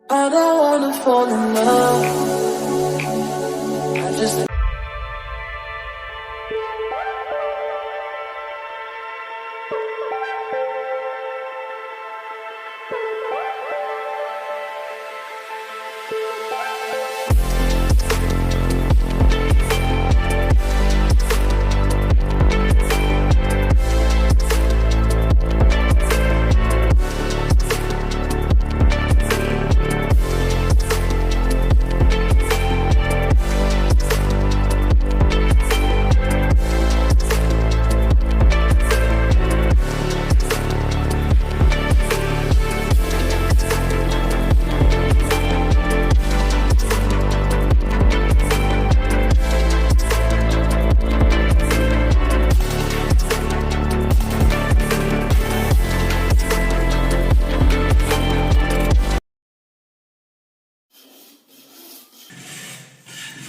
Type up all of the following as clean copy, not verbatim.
I don't wanna fall in love. I just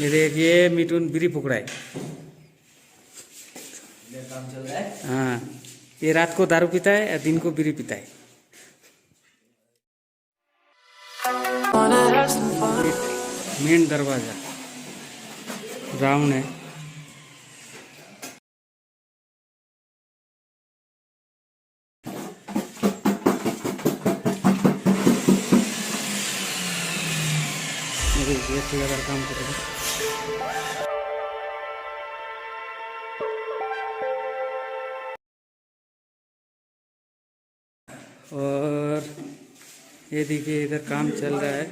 ये देखिए मिठुन बीड़ी पकड़ा है। काम चल रहा है। हाँ, ये रात को दारू पीता है और दिन को बीड़ी पीता है। wanna have some fun. Main दरवाजा राउंड है। ये ठेकेदार काम करेगा। और ये देखिए इधर काम चल रहा है।